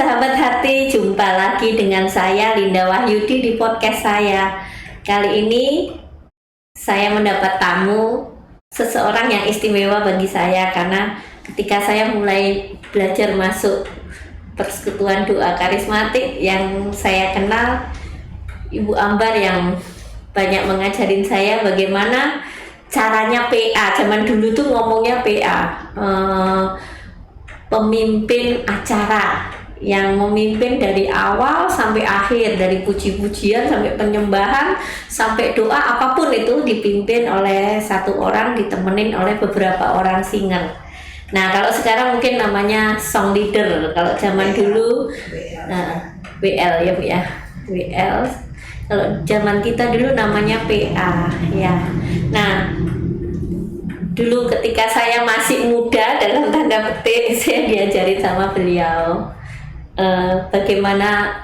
sahabat hati, jumpa lagi dengan saya Linda Wahyudi di podcast saya. Kali ini saya mendapat tamu, seseorang yang istimewa bagi saya karena ketika saya mulai belajar masuk persekutuan doa karismatik yang saya kenal, Ibu Ambar yang banyak mengajarin saya bagaimana caranya PA. Zaman dulu tuh ngomongnya PA, pemimpin acara yang memimpin dari awal sampai akhir, dari puji-pujian sampai penyembahan sampai doa, apapun itu dipimpin oleh satu orang, ditemenin oleh beberapa orang singer. Nah, kalau sekarang mungkin namanya song leader, kalau zaman dulu WL ya Bu ya, WL. Kalau zaman kita dulu namanya PA ya. Nah, dulu ketika saya masih muda dalam tanda petik, saya diajarin sama beliau bagaimana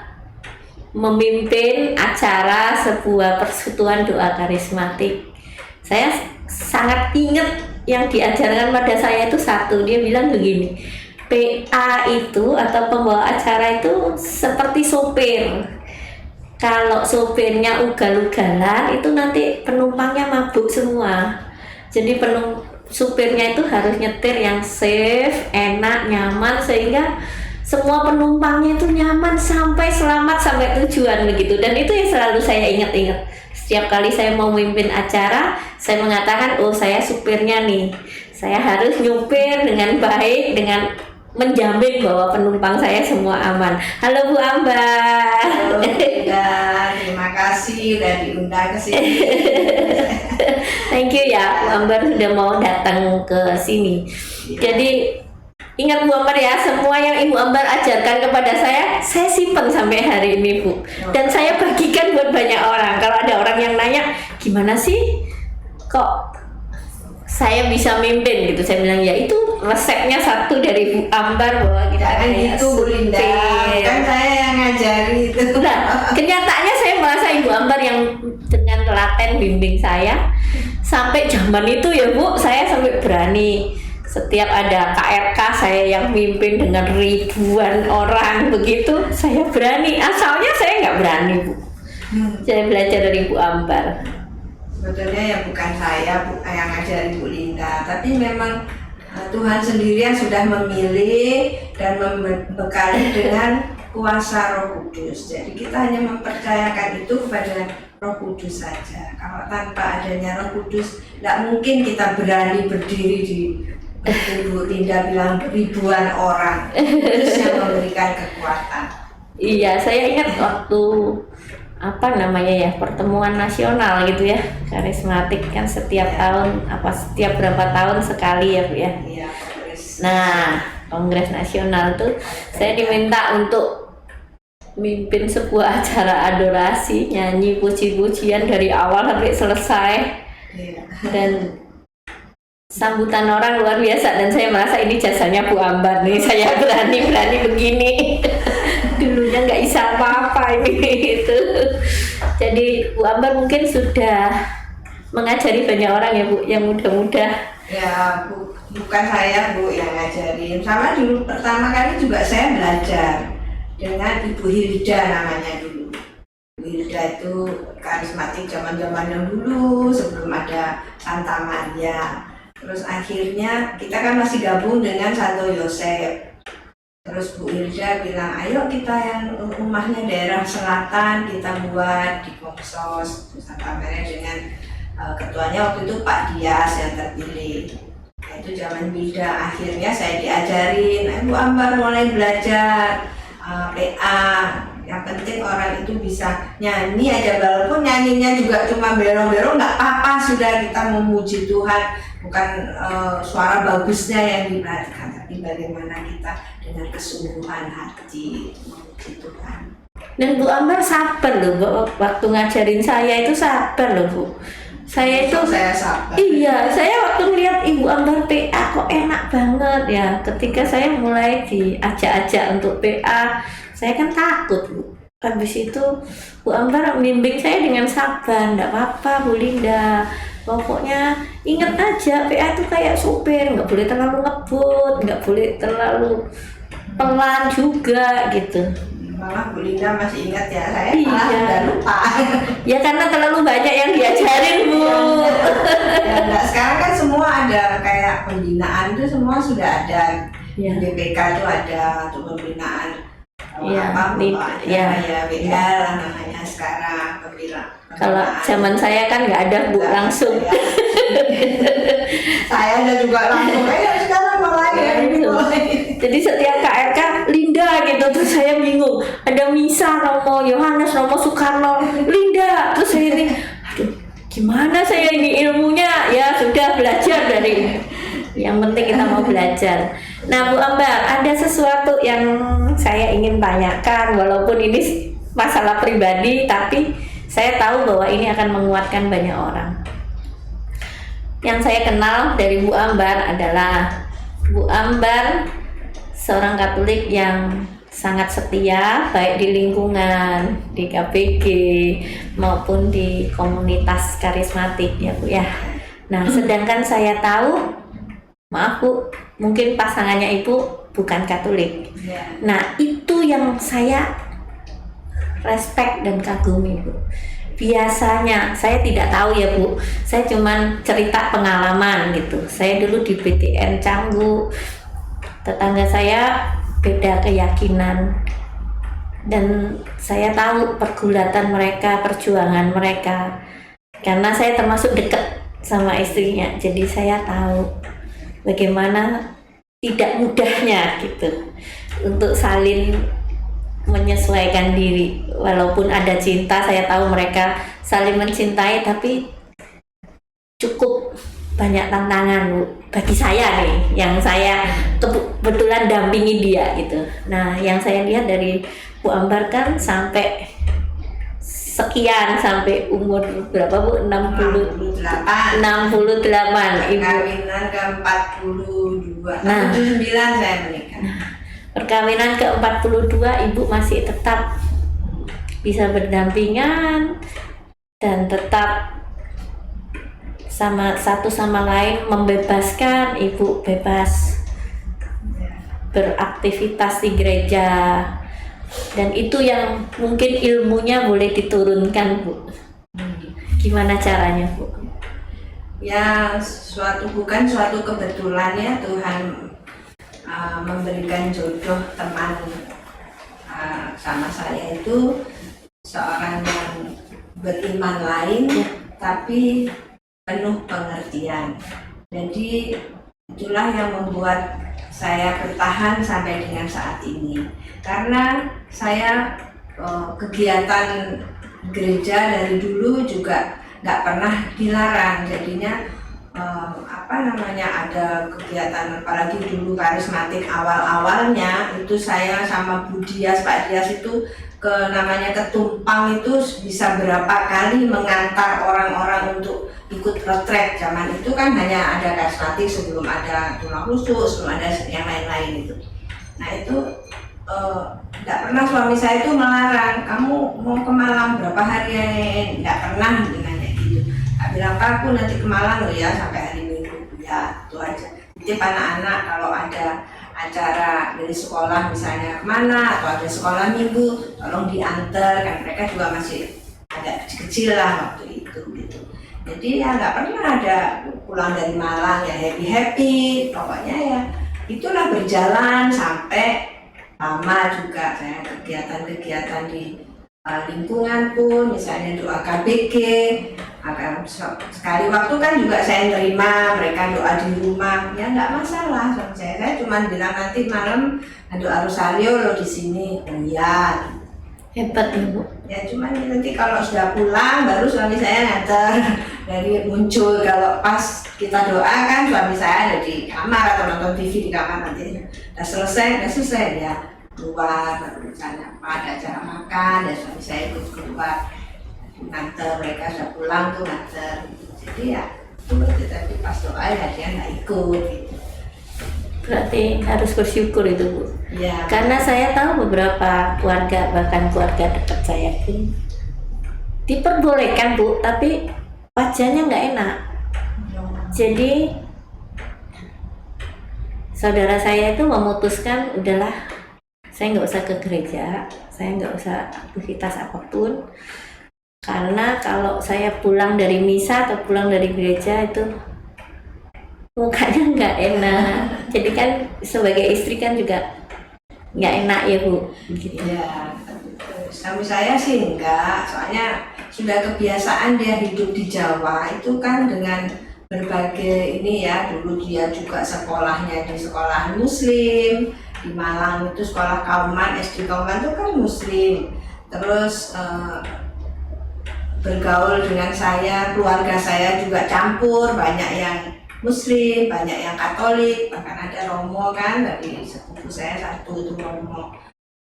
memimpin acara sebuah persekutuan doa karismatik. Saya sangat ingat yang diajarkan pada saya itu satu, dia bilang begini, PA itu atau pembawa acara itu seperti sopir. Kalau sopirnya ugal-ugalan itu nanti penumpangnya mabuk semua. Jadi supirnya itu harus nyetir yang safe, enak, nyaman sehingga semua penumpangnya itu nyaman sampai selamat sampai tujuan begitu. Dan itu yang selalu saya ingat-ingat. Setiap kali saya mau memimpin acara, saya mengatakan, oh saya supirnya nih. Saya harus nyupir dengan baik, dengan menjamin bahwa penumpang saya semua aman. Halo Bu Ambar. Halo Linda, terima kasih udah diundang ke sini. Thank you ya Bu Ambar sudah mau datang ke sini. Jadi ingat Bu Ambar ya, semua yang Ibu Ambar ajarkan kepada saya simpan sampai hari ini Bu. Dan saya bagikan buat banyak orang. Kalau ada orang yang nanya, gimana sih kok saya bisa mimpin gitu, saya bilang ya itu resepnya satu dari Bu Ambar bahwa kita Jangan gitu Bu Linda, kan saya yang ngajari itu. Nah, kenyataannya saya merasa Ibu Ambar yang dengan telaten bimbing saya sampai zaman itu ya Bu, saya sampai berani setiap ada KRK saya yang mimpin dengan ribuan orang begitu, saya berani. Asalnya saya nggak berani Bu. Saya belajar dari Bu Ambar. Sebetulnya ya bukan saya yang ngajarin Bu Linda, tapi memang Tuhan sendiri yang sudah memilih dan membekali dengan kuasa Roh Kudus. Jadi kita hanya mempercayakan itu kepada Roh Kudus saja. Kalau tanpa adanya Roh Kudus, tidak mungkin kita berani berdiri di Bu Linda bilang ribuan orang. Kudus yang memberikan kekuatan. Iya, saya ingat waktu pertemuan nasional gitu ya, karismatik kan setiap tahun, setiap berapa tahun sekali ya Bu ya. Iya, kongres. Nah, kongres nasional tuh saya diminta untuk mimpin sebuah acara adorasi, nyanyi puji-pujian dari awal sampai selesai. Iya. Dan sambutan orang luar biasa, dan saya merasa ini jasanya Bu Ambar nih, saya berani begini. Dulunya nggak bisa apa-apa ini itu. Jadi Bu Ambar mungkin sudah mengajari banyak orang ya Bu, yang muda-muda. Ya Bu, bukan saya Bu yang ngajarin. Sama dulu pertama kali juga saya belajar dengan Ibu Hilda namanya dulu. Ibu Hilda itu karismatik zaman-zaman dulu sebelum ada Santa Maria. Terus akhirnya kita kan masih gabung dengan Santo Yosef. Terus Bu Hilda bilang, ayo kita yang rumahnya daerah selatan kita buat di Kongsos Santa Maria dengan ketuanya waktu itu Pak Dias yang terpilih. Nah, itu zaman Hilda. Akhirnya saya diajarin, Bu Ambar mulai belajar PA. Yang penting orang itu bisa nyanyi aja, walaupun nyanyinya juga cuma bero-bero nggak apa-apa, sudah kita memuji Tuhan, bukan suara bagusnya yang diperhatikan, tapi bagaimana kita dengan kesungguhan hati memuji Tuhan. Dan Bu Ambar sabar loh Bu, waktu ngajarin saya itu sabar loh Bu. Saya sabar. Iya, saya waktu lihat Ibu Ambar PA kok enak banget ya. Ketika saya mulai diajak-ajak untuk PA, saya kan takut Bu. Habis itu Bu Ambar membimbing saya dengan sabar, enggak apa-apa Bu Linda. Pokoknya ingat aja PA itu kayak supir, nggak boleh terlalu ngebut, nggak boleh terlalu pelan juga gitu. Malah Bu Linda masih ingat ya, saya Iya. malah sudah lupa. Ya karena terlalu banyak yang diajarin Bu. Ya, enggak, sekarang kan semua ada kayak pembinaan itu semua sudah ada. Ya. BPK itu ada untuk pembinaan Iya, Bapak iya. ya beda lah namanya sekarang Kalau zaman saya kan nggak ada Bu, langsung. Saya ada juga langsung sekarang mulai ya ini mulai. Jadi setiap KRK Linda gitu, terus saya bingung. Ada Misa, Romo Yohanes, Romo Soekarno, Linda. Terus saya ini, aduh, gimana saya ini ilmunya? Ya sudah belajar dari. Yang penting kita mau belajar. Nah Bu Ambar, ada sesuatu yang saya ingin tanyakan, walaupun ini masalah pribadi, tapi saya tahu bahwa ini akan menguatkan banyak orang. Yang saya kenal dari Bu Ambar adalah Bu Ambar seorang Katolik yang sangat setia, baik di lingkungan, di KPG maupun di komunitas karismatik ya Bu ya. Nah, sedangkan saya tahu, maaf Bu, mungkin pasangannya Ibu bukan Katolik. Ya. Nah, itu yang saya respect dan kagumi Bu. Biasanya saya tidak tahu ya Bu, saya cuman cerita pengalaman gitu. Saya dulu di BTN Canggu, tetangga saya beda keyakinan, dan saya tahu pergulatan mereka, perjuangan mereka, karena saya termasuk dekat sama istrinya, jadi saya tahu bagaimana tidak mudahnya gitu untuk saling menyesuaikan diri. Walaupun ada cinta, saya tahu mereka saling mencintai, tapi cukup banyak tantangan Bu bagi saya nih, yang saya kebetulan dampingi dia gitu. Nah, yang saya lihat dari Bu Ambar kan sampai sekian, sampai umur berapa Bu? 68. 68 Ibu. Kawinan ke 42. Nah. 79 saya menikah. Perkawinan ke 42 Ibu masih tetap bisa berdampingan dan tetap sama satu sama lain, membebaskan Ibu bebas beraktivitas di gereja, dan itu yang mungkin ilmunya boleh diturunkan Bu. Gimana caranya Bu? Ya, bukan suatu kebetulan ya Tuhan memberikan jodoh teman sama saya itu seorang yang beriman lain, tapi penuh pengertian. Jadi itulah yang membuat saya bertahan sampai dengan saat ini. Karena saya kegiatan gereja dari dulu juga nggak pernah dilarang. Jadinya ada kegiatan, apalagi dulu karismatik awal-awalnya itu saya sama Bu Dias, Pak Dias itu namanya ketumpang itu bisa berapa kali mengantar orang-orang untuk ikut retret. Zaman itu kan hanya ada karismatik, sebelum ada tulang khusus, sebelum ada yang lain-lain itu. Nah itu nggak pernah suami saya itu melarang, kamu mau ke Malang berapa hari ya? Nggak pernah nanya gitu. Nggak bilang, aku nanti ke Malang loh ya sampai hari Minggu. Ya itu aja. Jadi anak-anak kalau ada acara dari sekolah misalnya kemana, atau ada sekolah minggu, tolong diantar, kan mereka juga masih agak kecil lah waktu itu gitu. Jadi ya nggak pernah ada pulang dari Malang ya happy, pokoknya ya itulah berjalan sampai lama juga. Saya kegiatan-kegiatan di lingkungan pun, misalnya doa KBG, sekali waktu kan juga saya nerima mereka doa di rumah, ya nggak masalah. Saya cuma bilang nanti malam doa rosario lo di sini. Oh iya, Hebat Ibu. ya cuman nanti kalau sudah pulang baru suami saya nganter dari muncul. Kalau pas kita doa kan suami saya ada di kamar atau nonton TV di kamar, nanti udah selesai ya keluar, baru misalnya ada acara makan dan suami saya ikut keluar nganter, mereka sudah pulang tuh nganter. Jadi ya itu, tapi pas doa ya dia nggak ikut gitu. Berarti harus bersyukur itu Bu. Ya, Karena saya tahu beberapa keluarga, bahkan keluarga dekat saya pun diperbolehkan Bu, tapi wajahnya nggak enak. Jadi saudara saya itu memutuskan udahlah saya nggak usah ke gereja, saya nggak usah aktivitas apapun, karena kalau saya pulang dari misa atau pulang dari gereja itu mukanya nggak enak. Jadi kan sebagai istri kan juga nggak enak ya Bu, gitu. Ya, suami saya sih enggak, soalnya sudah kebiasaan dia hidup di Jawa itu kan dengan berbagai ini ya. Dulu dia juga sekolahnya di sekolah Muslim di Malang, itu sekolah Kauman, SD Kauman itu kan Muslim. Terus bergaul dengan saya, keluarga saya juga campur, banyak yang Muslim, banyak yang Katolik, bahkan ada Romo kan, dari sepupu saya satu itu Romo.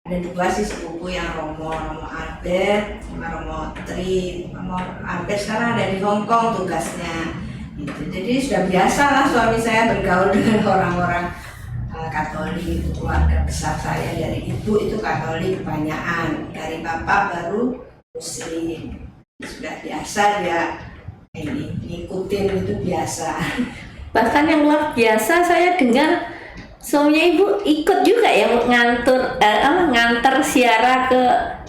Ada dua sih sepupu yang Romo Albert sama Romo Tri. Romo Albert sekarang ada di Hong Kong tugasnya gitu. Jadi sudah biasa lah suami saya bergaul dengan orang-orang Katolik. Keluarga besar saya dari ibu itu Katolik kebanyakan, dari bapak baru Muslim. Sudah biasa dia ini ngikutin, itu biasa. Bahkan yang luar biasa saya dengar suaminya Ibu ikut juga ya nganter Syara ke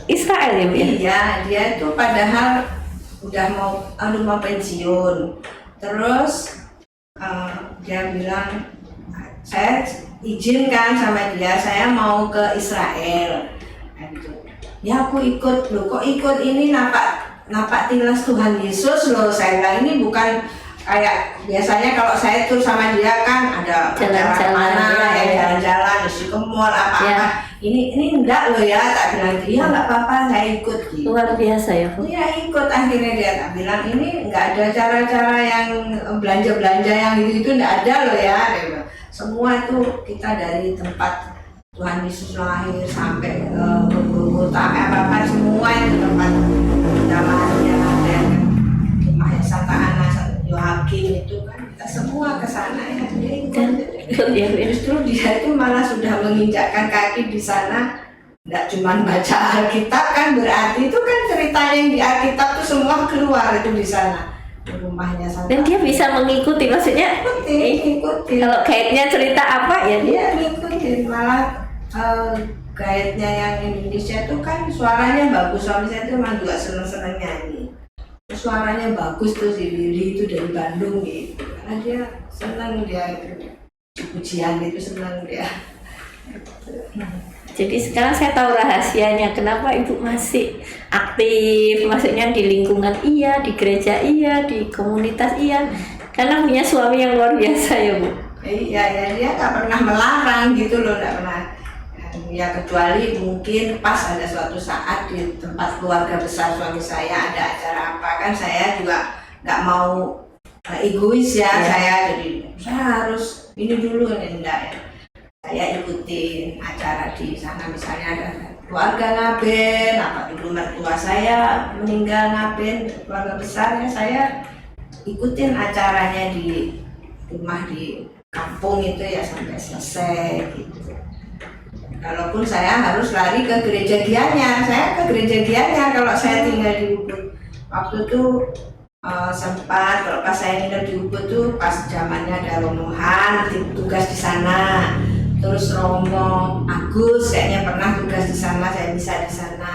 Israel ya Bu ya? Iya, dia itu padahal udah mau pensiun. Terus dia bilang, saya izinkan sama dia, saya mau ke Israel. Gitu. Ya aku ikut, loh kok ikut, ini napak tilas Tuhan Yesus loh. Saya bilang ini bukan kayak biasanya kalau saya tuh sama dia kan ada Jalan-jalan, ya, jalan-jalan, isi ke mall apa-apa. Ya. Ini enggak loh ya, tak bilang iya nggak apa-apa, saya ikut gitu. Luar biasa ya Bu. Iya ikut, akhirnya dia tak bilang ini nggak ada cara-cara yang belanja-belanja yang itu enggak ada loh ya. Dia bilang, semua itu kita dari tempat Tuhan Yesus lahir sampai ke Golgota apa-apa semua itu tempat namanya ada rumahnya Santa Ana, Yohakim itu kan kita semua ke sana ya. Dia ikut ya Bu. Justru dia itu malah sudah menginjakkan kaki di sana. Nggak cuma baca Alkitab kan, berarti itu kan ceritanya yang di Alkitab tuh semua keluar itu di sana, di rumahnya Santa. Dan dia bisa mengikuti, maksudnya Ikutin. kalau kaitnya cerita apa ya dia Dia ngikutin, malah guide-nya yang Indonesia tuh kan suaranya bagus. Suami saya tuh memang juga seneng-seneng nyanyi. Suaranya bagus tuh si Willy itu dari Bandung gitu. Karena dia seneng, dia itu pujian itu seneng dia. Jadi sekarang saya tahu rahasianya kenapa Ibu masih aktif, maksudnya di lingkungan iya, di gereja iya, di komunitas iya, karena punya suami yang luar biasa ya Bu. Iya ya, dia nggak pernah melarang gitu loh, nggak pernah. Ya kecuali mungkin pas ada suatu saat di tempat keluarga besar suami saya ada acara apa kan, saya juga nggak mau egois ya. Saya harus ini dulu, ini enggak ya. Saya ikutin acara di sana, misalnya ada keluarga ngaben, apa dulu mertua saya meninggal ngaben, keluarga besar ya, saya ikutin acaranya di rumah di kampung itu ya sampai selesai gitu. Kalaupun saya harus lari ke gereja Gianyar, saya ke gereja Gianyar kalau saya tinggal di Ubud. Waktu itu sempat, kalau pas saya nginep di Ubud tuh pas zamannya ada Romohan tugas di sana. Terus Romo Agus kayaknya pernah tugas di sana, saya bisa di sana.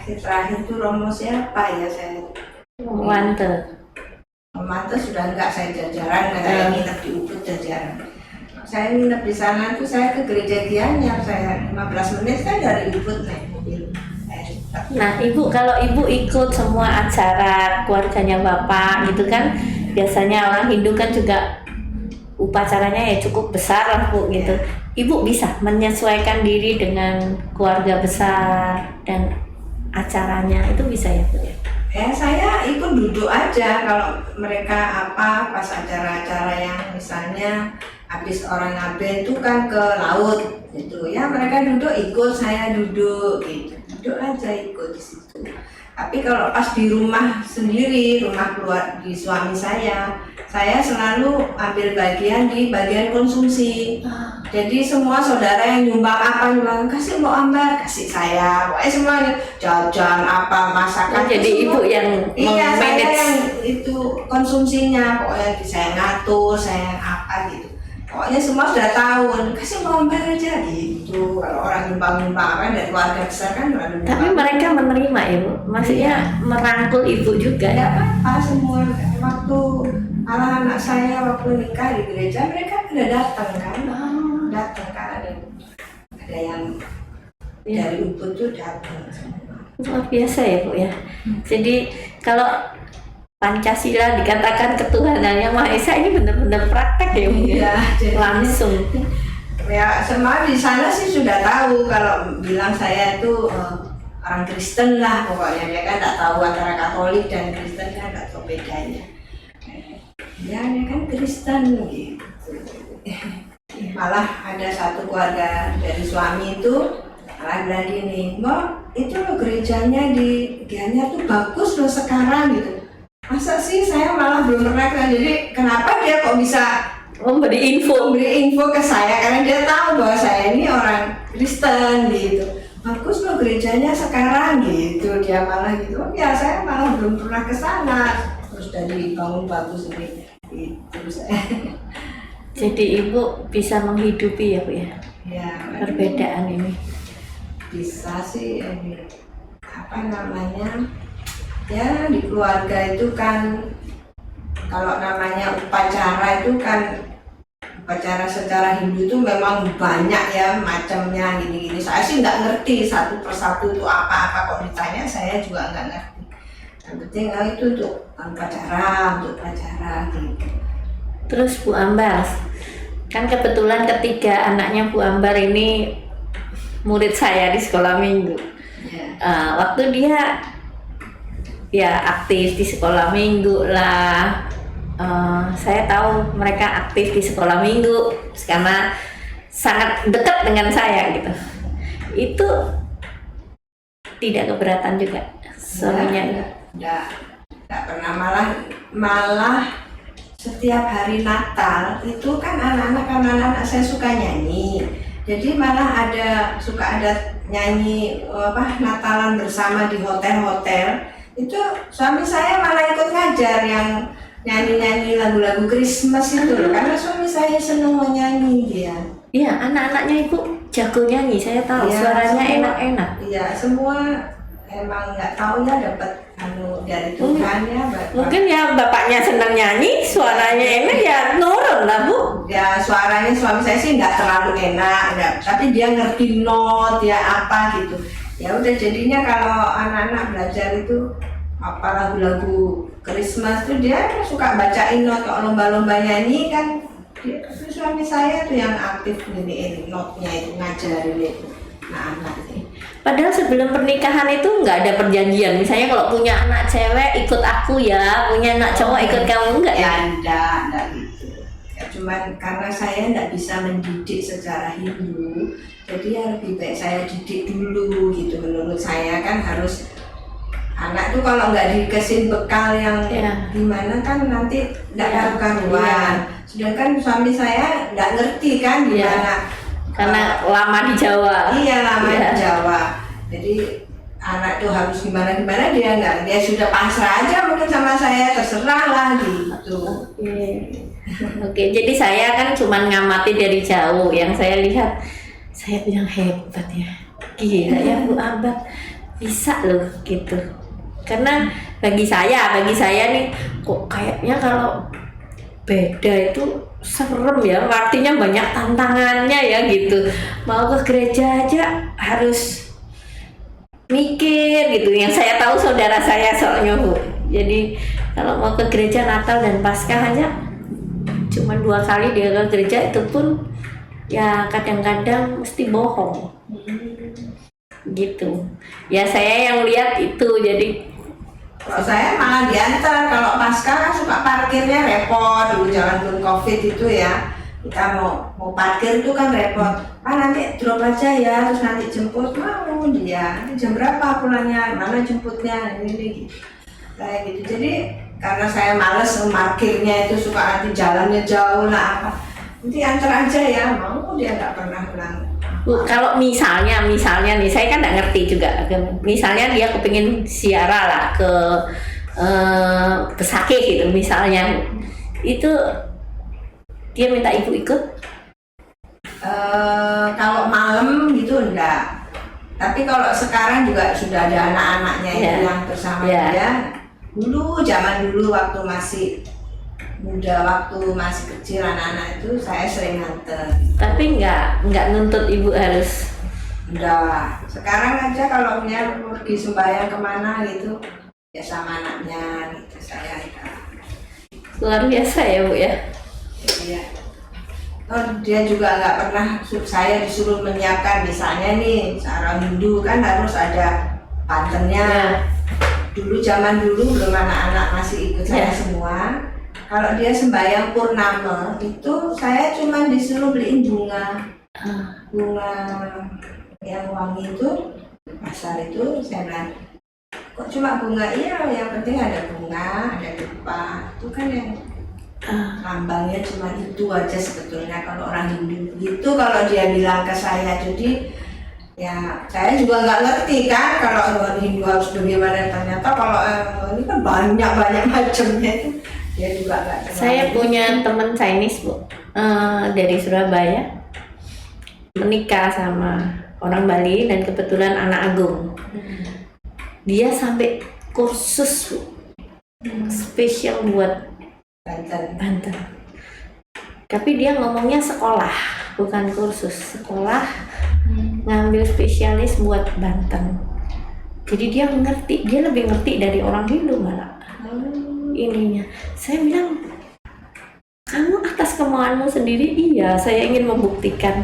Terakhir tuh Romo siapa ya, saya Wante. Mantap sudah enggak, saya jajaran, saya nginep di Ubud jajaran. Saya nginep di sana tuh saya ke gereja Gianyar, saya 15 menit kan dari Ubud naik mobil. Nah Ibu, kalau Ibu ikut semua acara keluarganya Bapak gitu kan, biasanya orang Hindu kan juga upacaranya ya cukup besar lah Bu gitu. Ibu bisa menyesuaikan diri dengan keluarga besar dan acaranya, itu bisa ya Bu ya? Ya saya ikut duduk aja kalau mereka apa pas acara-acara yang misalnya habis orang ngaben itu kan ke laut gitu ya, mereka duduk ikut, saya duduk gitu, duduk aja ikut di situ. Tapi kalau pas di rumah sendiri, rumah keluar di suami saya selalu ambil bagian di bagian konsumsi. Jadi semua saudara yang nyumbang apa, nyumbang kasih mau ambar, kasih saya, pokoknya semuanya jajan apa masakan. Jadi Ibu yang iya, saya manage yang itu konsumsinya, pokoknya saya ngatur, saya apa gitu. pokoknya semua sudah tahu, kasih ngomber aja gitu. Kalau orang nyumbang-nyumbang apa dari keluarga besar kan lalu Tapi mereka menerima Ibu, maksudnya merangkul Ibu juga. tidak apa-apa semua. Waktu malah anak saya waktu nikah di gereja mereka pada datang kan, datang kan ada yang dari Ubud tuh datang semua. Luar biasa ya Bu ya. Jadi kalau Pancasila dikatakan ketuhanan yang Maha Esa ini benar-benar praktek ya Bu. Iya, jadi- Langsung. Ya semua di sana sih sudah tahu kalau bilang saya itu orang Kristen lah pokoknya, dia kan tak tahu antara Katolik dan Kristen kan tak tahu bedanya. Ya dia kan Kristen gitu. Malah ada satu keluarga dari suami itu malah bilang gini, "Mbak, itu loh gerejanya di Gianyar tuh bagus loh sekarang gitu." Masa sih, saya malah belum pernah kenal. Jadi kenapa dia kok bisa Memberi info. memberi info ke saya, karena dia tahu bahwa saya ini orang Kristen gitu. Bagus loh gerejanya sekarang gitu, dia malah gitu. Ya saya malah belum pernah ke sana. Terus dari bangun bagus ini itu saya. Jadi Ibu bisa menghidupi ya Bu ya Ya perbedaan ini. bisa sih apa namanya, ya di keluarga itu kan kalau namanya upacara itu kan upacara secara Hindu itu memang banyak ya macamnya gini-gini. Saya sih nggak ngerti satu persatu itu apa-apa, kok ditanya saya juga nggak ngerti. Yang penting itu untuk upacara gitu. Terus Bu Ambar, kan kebetulan ketiga anaknya Bu Ambar ini murid saya di sekolah minggu. Ya. Waktu dia ya aktif di sekolah minggu lah, saya tahu mereka aktif di sekolah minggu karena sangat dekat dengan saya gitu. Itu tidak keberatan juga suaminya. Nggak pernah, malah setiap hari Natal itu kan anak-anak saya suka nyanyi. Jadi malah suka ada nyanyi Natalan bersama di hotel-hotel. Itu suami saya malah ikut ngajar yang nyanyi-nyanyi lagu-lagu Christmas itu loh, karena suami saya seneng mau nyanyi dia. Iya, anak-anaknya Ibu jago nyanyi, saya tahu Iya, suaranya semua. enak-enak. Iya, semua emang nggak tahu ya dapat dari Tuhan ya. Mungkin ya bapaknya senang nyanyi, suaranya enak ya nurun lah Bu. Ya suaranya suami saya sih nggak terlalu enak, tapi dia ngerti not ya apa gitu. Ya udah jadinya kalau anak-anak belajar itu apa lagu-lagu Christmas tuh dia suka bacain not, kalau lomba-lomba nyanyi kan itu suami saya tuh yang aktif nginiin notnya itu, ngajarin itu. Nah anak sih. Padahal sebelum pernikahan itu nggak ada perjanjian. Misalnya kalau punya anak cewek ikut aku ya, punya anak cowok ikut kamu enggak ya? Enggak gitu. Ya, cuman karena saya enggak bisa mendidik secara Hindu, jadi ya lebih baik saya didik dulu gitu. Menurut saya kan harus anak tuh kalau nggak dikasih bekal yang gimana kan nanti enggak karu-karuan. Sedangkan suami saya nggak ngerti kan gimana. Karena lama di Jawa. Iya lama di Jawa. Jadi anak tuh harus gimana dia nggak, dia sudah pasrah aja mungkin sama saya, terserah lah gitu. Oke, jadi saya kan cuma ngamati dari jauh. Yang saya lihat, saya bilang hebat ya, gila ya Bu Ambar, bisa loh gitu. Karena bagi saya nih kok kayaknya kalau beda itu serem ya, artinya banyak tantangannya ya gitu. Mau ke gereja aja harus mikir gitu. Yang saya tahu saudara saya soalnya Bu. Jadi kalau mau ke gereja Natal dan Paskah aja cuma 2 kali dia ke gereja, itu pun ya kadang-kadang mesti bohong gitu. Ya saya yang lihat itu, jadi kalau saya malah diantar, kalau Paskah kan suka parkirnya repot dulu zaman belum Covid itu ya. Kita mau parkir itu kan repot. Nanti drop aja ya, terus nanti jemput, mau dia. Nanti jam berapa pulangnya, mana jemputnya, ini kayak gitu. Jadi karena saya males parkirnya itu, suka nanti jalannya jauh lah apa. Nanti antar aja ya, mau dia nggak pernah bilang. Bu, kalau misalnya nih, saya kan nggak ngerti juga. Misalnya dia kepingin ziarah lah ke Sakeh gitu misalnya, itu dia minta ibu ikut. Kalau malam gitu enggak. Tapi kalau sekarang juga sudah ada anak-anaknya Iya. yang bersama Iya. dia. Dulu zaman dulu waktu masih muda, waktu masih kecil anak-anak itu saya sering nganter. Tapi nggak nuntut ibu harus. Udah. Sekarang aja kalau punya pergi sembahyang kemana gitu ya sama anaknya gitu saya enggak. Luar biasa ya bu ya. Iya. Oh, dia juga nggak pernah saya disuruh menyiapkan misalnya nih seorang Hindu kan harus ada patennya. Ya. Dulu zaman dulu belum anak-anak masih ikut saya Ya. semua. Kalau dia sembahyang purnama itu saya cuma disuruh beliin bunga yang wangi itu pasar itu saya bilang kok cuma bunga, iya yang penting ada bunga, ada dupa, itu kan yang lambangnya cuma itu aja sebetulnya kalau orang Hindu gitu kalau dia bilang ke saya. Jadi ya saya juga nggak ngerti kan kalau orang Hindu harus bagaimana, ternyata kalau ini kan banyak macamnya itu dia juga nggak terlalu. Saya punya teman Chinese bu, dari Surabaya, menikah sama orang Bali dan kebetulan anak Agung. Dia sampai kursus bu, spesial buat Banten. Tapi dia ngomongnya sekolah, bukan kursus. Sekolah ngambil spesialis buat Banten. Jadi dia ngerti, dia lebih ngerti dari orang Hindu malah. Ininya, saya bilang, kamu atas kemauanmu sendiri. Iya, saya ingin membuktikan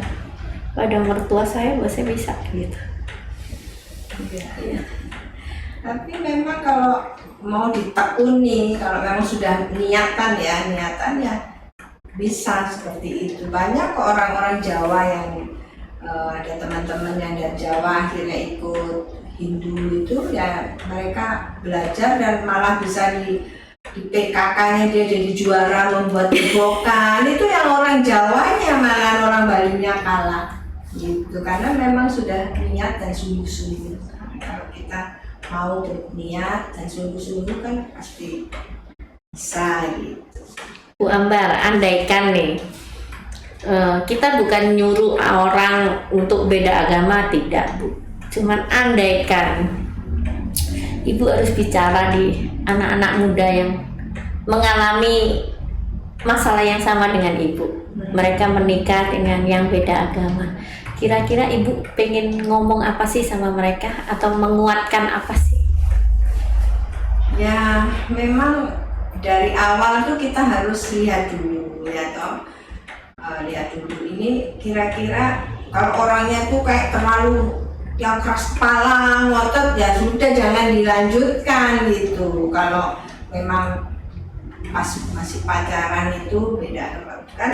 pada mertua saya bahwa saya bisa gitu. Iya. Tapi memang kalau mau ditekuni, kalau memang sudah niatannya bisa seperti itu. Banyak kok orang-orang Jawa yang ada teman-teman yang dari Jawa akhirnya ikut Hindu itu ya mereka belajar dan malah bisa di PKK-nya dia jadi juara membuat bokan. Itu yang orang Jawanya malah orang Balinya kalah gitu karena memang sudah niat dan sungguh-sungguh. Kalau kita mau berniat dan sungguh-sungguh kan pasti bisa gitu. Bu Ambar, andaikan nih kita bukan nyuruh orang untuk beda agama, tidak bu, cuman andaikan ibu harus bicara di anak-anak muda yang mengalami masalah yang sama dengan ibu, mereka menikah dengan yang beda agama, kira-kira ibu pengen ngomong apa sih sama mereka atau menguatkan apa sih? Ya memang dari awal tuh kita harus lihat dulu ya toh, lihat dulu ini kira-kira kalau orangnya tuh kayak terlalu yang keras kepala ngotot ya sudah jangan dilanjutkan gitu. Kalau memang pas masih pacaran itu beda kan.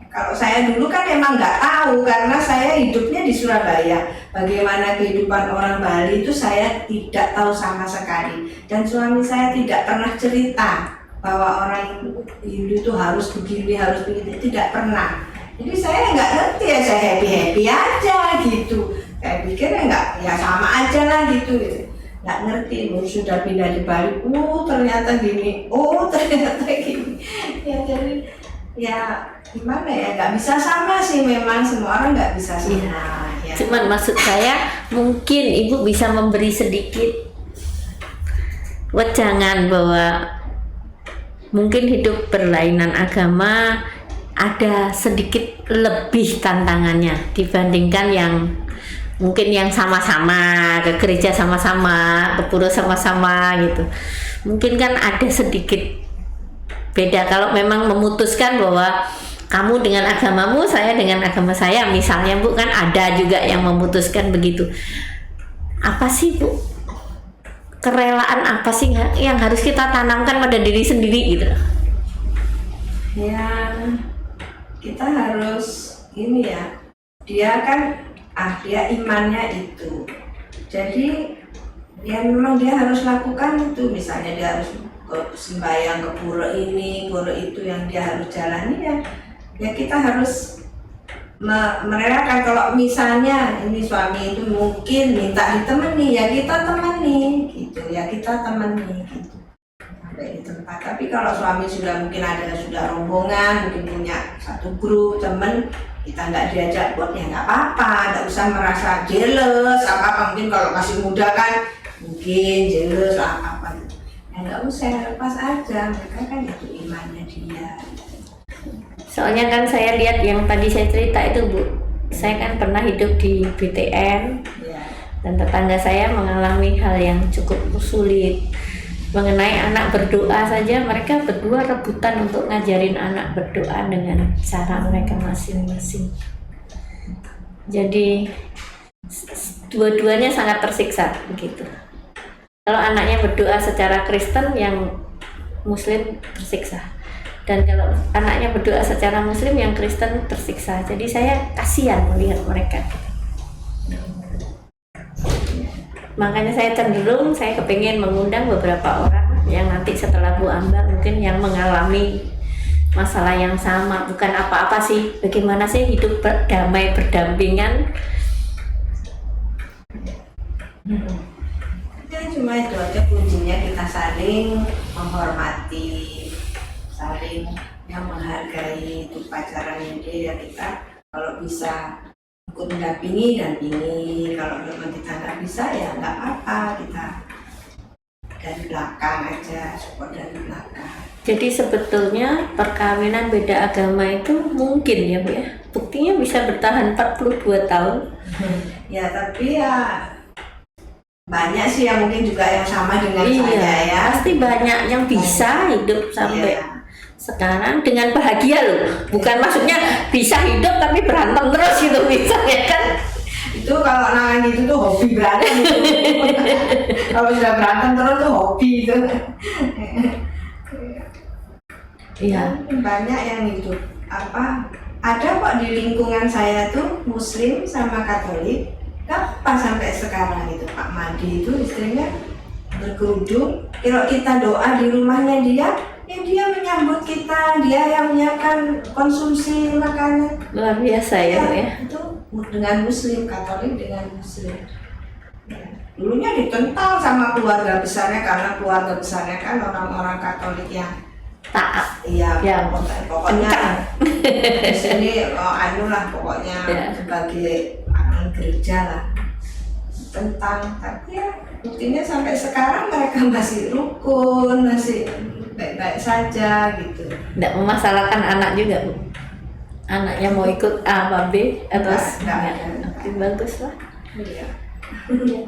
Kalau saya dulu kan emang nggak tahu karena saya hidupnya di Surabaya. Bagaimana kehidupan orang Bali itu saya tidak tahu sama sekali. Dan suami saya tidak pernah cerita bahwa orang Hindu itu harus begini, harus begitu. Tidak pernah. Jadi saya nggak ngerti ya, saya happy-happy aja gitu. Saya pikir ya sama aja lah gitu. Nggak ngerti, sudah pindah di Bali, ternyata gini, ternyata gini. Ya jadi ya gimana ya, nggak bisa sama sih, memang semua orang nggak bisa sama. Ya. Cuman maksud saya mungkin ibu bisa memberi sedikit wejangan bahwa mungkin hidup berlainan agama ada sedikit lebih tantangannya dibandingkan yang mungkin yang sama-sama ke gereja sama-sama, ke pura sama-sama gitu. Mungkin kan ada sedikit beda kalau memang memutuskan bahwa kamu dengan agamamu, saya dengan agama saya, misalnya bu, kan ada juga yang memutuskan begitu. Apa sih bu, kerelaan apa sih yang harus kita tanamkan pada diri sendiri gitu? Ya kita harus ini ya, dia kan dia imannya itu, jadi ya memang dia harus lakukan itu. Misalnya dia harus sembahyang ke pura ini, pura itu yang dia harus jalani ya kita harus merelakan. Kalau misalnya ini suami itu mungkin minta ditemani, ya kita temani gitu, ya kita temani gitu sampai di tempat. Tapi kalau suami sudah mungkin sudah rombongan, mungkin punya satu grup temen, kita nggak diajak buat ya nggak apa-apa, nggak usah merasa jealous apa mungkin kalau masih muda kan mungkin jealous apa ya nggak usah, lepas aja, mereka kan itu imannya dia. Soalnya kan saya lihat yang tadi saya cerita itu Bu, saya kan pernah hidup di BTN Ya. dan tetangga saya mengalami hal yang cukup sulit mengenai anak berdoa saja. Mereka berdua rebutan untuk ngajarin anak berdoa dengan cara mereka masing-masing. Jadi dua-duanya sangat tersiksa begitu. Kalau anaknya berdoa secara Kristen, yang Muslim tersiksa. Dan kalau anaknya berdoa secara Muslim, yang Kristen tersiksa. Jadi saya kasihan melihat mereka. Makanya saya cenderung, saya kepingin mengundang beberapa orang yang nanti setelah Bu Ambar mungkin yang mengalami masalah yang sama. Bukan apa-apa sih, bagaimana sih hidup berdamai, berdampingan. Ya cuma itu aja kuncinya, kita saling menghormati, saling yang menghargai itu pacaran dia. Ya kita kalau bisa ikut mendampingi, kalau memang kita nggak bisa ya nggak apa-apa, kita dari belakang aja, support dari belakang. Jadi sebetulnya perkawinan beda agama itu mungkin ya Bu ya, buktinya bisa bertahan 42 tahun. Ya tapi ya banyak sih yang mungkin juga yang sama dengan saya ya. Pasti banyak yang bisa hidup sampai sekarang dengan bahagia loh. Bukan maksudnya bisa hidup tapi berantem terus gitu misalnya kan. Itu kalau namanya itu tuh hobi berantem itu. Kalau sudah berantem terus tuh hobi itu. Iya. Banyak yang itu ada kok di lingkungan saya tuh Muslim sama Katolik. Apa sampai sekarang itu Pak Madi itu istrinya berkerudung. Kalau kita doa di rumahnya dia, ya dia menyambut kita, dia yang menyiapkan konsumsi makanan. Luar biasa ya Bu ya. Itu dengan Muslim, Katolik dengan Muslim. Ya. Dulunya ditentang sama keluarga besarnya karena keluarga besarnya kan orang-orang Katolik yang Taat. iya Ya, pokoknya di sini pokoknya sebagai anak gereja lah tentang, tapi ya buktinya sampai sekarang mereka masih rukun, masih baik-baik saja gitu. Tidak memasalahkan anak juga Bu. Anaknya mau ikut A apa B atau enggak. Bagus lah. Iya.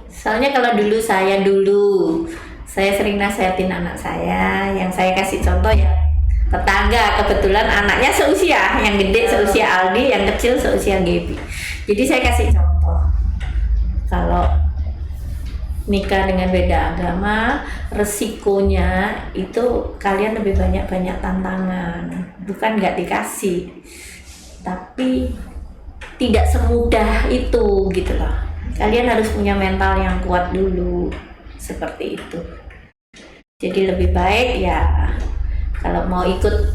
Soalnya kalau saya sering nasihatin anak saya, yang saya kasih contoh ya tetangga, kebetulan anaknya seusia, yang gede seusia Aldi, yang kecil seusia Gaby. Jadi saya kasih contoh, kalau nikah dengan beda agama, resikonya itu kalian lebih banyak tantangan. Bukan nggak dikasih, tapi tidak semudah itu gitu loh. Kalian harus punya mental yang kuat dulu, seperti itu. Jadi lebih baik ya kalau mau ikut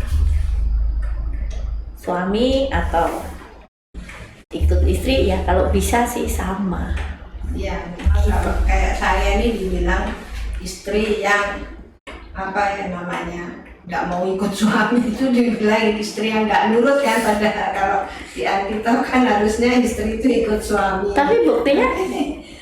suami atau ikut istri ya kalau bisa sih sama. Ya, kalau kayak saya ini dibilang istri yang nggak mau ikut suami, itu dibilang istri yang nggak nurut kan, padahal kalau di Alkitab kan harusnya istri itu ikut suami. Tapi buktinya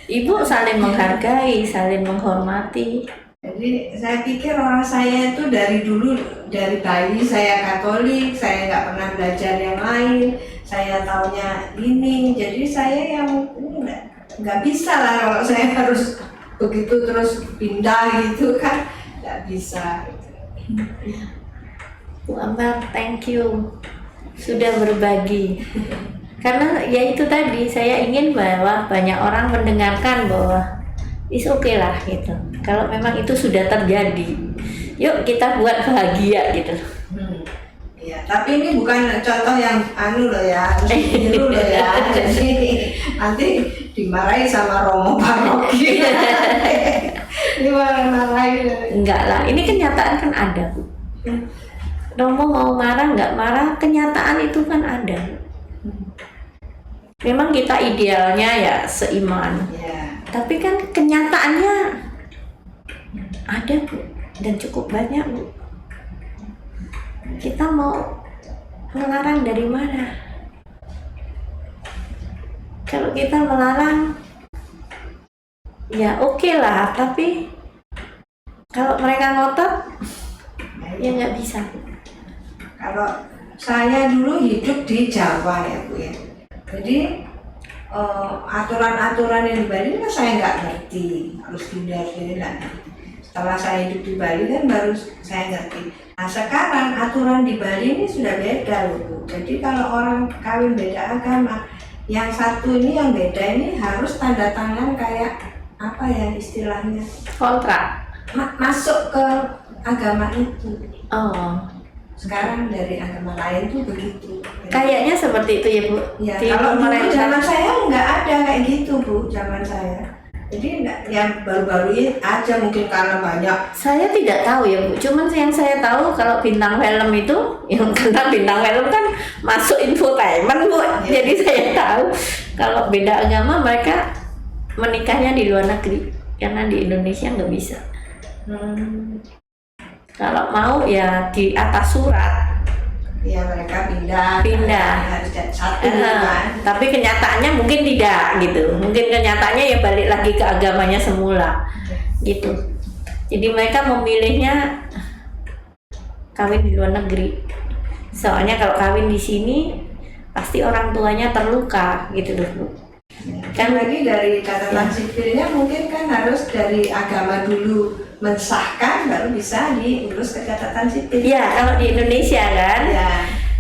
ibu saling menghargai, saling menghormati. Jadi saya pikir orang saya itu dari dulu, dari bayi saya Katolik, saya nggak pernah belajar yang lain, saya taunya ini, jadi saya yang nggak bisa lah kalau saya harus begitu terus pindah gitu kan, nggak bisa. Bu Ambar, thank you sudah berbagi. Karena ya itu tadi, saya ingin bahwa banyak orang mendengarkan bahwa is okay lah gitu. Kalau memang itu sudah terjadi, yuk kita buat bahagia gitu. Ya, tapi ini bukan contoh yang loh ya, harus ditiru loh ya. Jadi nanti dimarahi sama Romo paroki. Dimarahi. Enggak lah, ini kenyataan kan ada Bu. Romo mau marah nggak marah, kenyataan itu kan ada. Memang kita idealnya ya seiman. Ya. Tapi kan kenyataannya ada Bu, dan cukup banyak Bu. Kita mau ngelarang dari mana? Kalau kita melarang, ya oke lah, tapi kalau mereka ngotot, ya nggak bisa. Kalau saya dulu hidup di Jawa ya Bu ya, jadi aturan-aturan yang di Bali kan saya nggak ngerti, harus gini nggak ngerti. Setelah saya hidup di Bali kan baru saya ngerti. Nah sekarang aturan di Bali ini sudah beda loh Bu. Jadi kalau orang kawin beda agama, yang satu ini yang beda ini harus tanda tangan kayak apa ya istilahnya, Kontrak. masuk ke agama itu. Oh, Sekarang dari agama lain tuh begitu. kayaknya seperti itu ya Bu. Ya, Di kalau dulu pemerintah. zaman saya nggak ada kayak gitu Bu, zaman saya. Jadi yang baru-baru ini aja mungkin karena banyak. Saya tidak tahu ya Bu, cuman yang saya tahu kalau bintang film itu, yang karena bintang film kan masuk infotainment Bu, jadi saya tahu kalau beda agama mereka menikahnya di luar negeri, karena di Indonesia nggak bisa. Kalau mau ya di atas surat. Ya mereka pindah harus jadi satu kan. Tapi kenyataannya mungkin tidak gitu. Mungkin kenyataannya ya balik lagi ke agamanya semula gitu. Jadi mereka memilihnya kawin di luar negeri. Soalnya kalau kawin di sini pasti orang tuanya terluka gitu loh Bu. Kan lagi dari catatan sipilnya mungkin kan harus dari agama dulu mensahkan baru bisa diurus ke catatan sipil. Iya, kalau di Indonesia kan. Ya.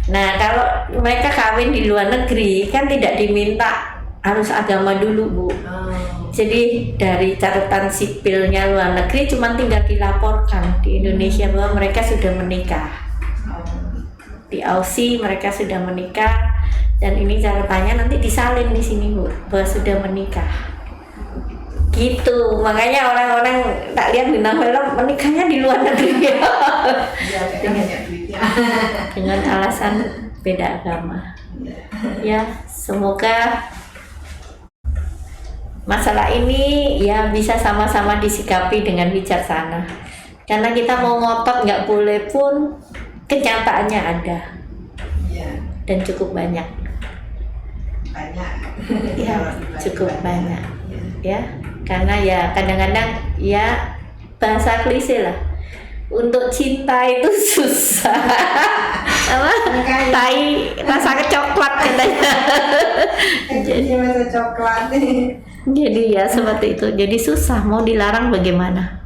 Nah, kalau mereka kawin di luar negeri kan tidak diminta harus agama dulu, Bu. Jadi dari catatan sipilnya luar negeri cuma tinggal dilaporkan di Indonesia bahwa mereka sudah menikah. Di Aussie mereka sudah menikah dan ini catatannya nanti disalin di sini, Bu, bahwa sudah menikah. Gitu, makanya orang-orang tak lihat bintang film menikahnya di luar negeri. Dengan alasan beda agama. Ya, semoga masalah ini ya bisa sama-sama disikapi dengan bijaksana. Karena kita mau ngotot nggak boleh pun kenyataannya ada. Dan cukup banyak. Ya, cukup banyak. Ya, karena ya kadang-kadang ya bahasa klise lah, untuk cinta itu susah. Apa? Tai rasa coklat katanya. Jadi rasa coklat. Jadi ya seperti itu. Jadi susah, mau dilarang bagaimana?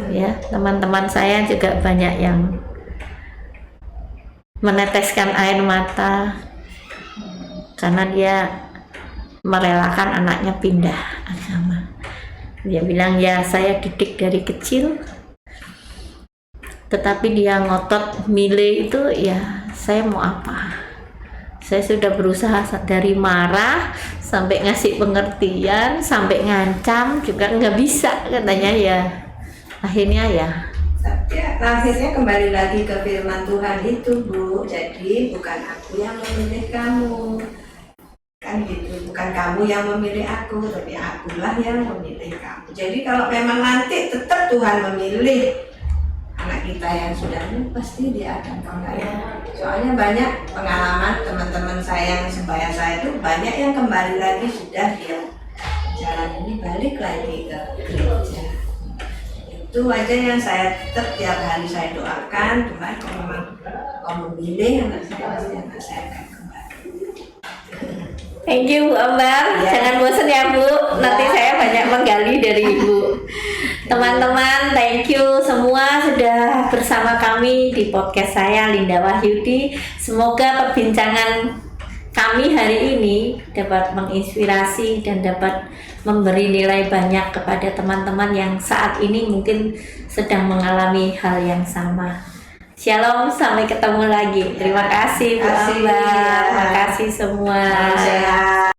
Ya, teman-teman saya juga banyak yang meneteskan air mata karena dia merelakan anaknya pindah agama. Dia bilang ya saya didik dari kecil, tetapi dia ngotot milih itu ya saya mau apa? Saya sudah berusaha dari marah sampai ngasih pengertian sampai ngancam juga nggak bisa katanya ya. Akhirnya ya. Tapi akhirnya kembali lagi ke firman Tuhan itu Bu. Jadi bukan aku yang memilih kamu. Kan gitu, bukan kamu yang memilih aku, tapi akulah yang memilih kamu. Jadi kalau memang nanti tetap Tuhan memilih anak kita yang sudah ini, pasti dia akan kembali. Soalnya banyak pengalaman teman-teman saya yang sebaya saya itu banyak yang kembali lagi sudah dia jalan ini balik lagi ke gereja. Itu aja yang saya tetap tiap hari saya doakan, Tuhan kalau memang kau memilih anak saya, pasti anak saya akan kembali. Thank you Bu Ambar, jangan bosan ya Bu, nanti saya banyak menggali dari Ibu. Teman-teman, thank you semua sudah bersama kami di podcast saya Linda Wahyudi. Semoga perbincangan kami hari ini dapat menginspirasi dan dapat memberi nilai banyak kepada teman-teman yang saat ini mungkin sedang mengalami hal yang sama. Shalom, sampai ketemu lagi. Terima kasih Bu Ambar, terima kasih semua. Sehat.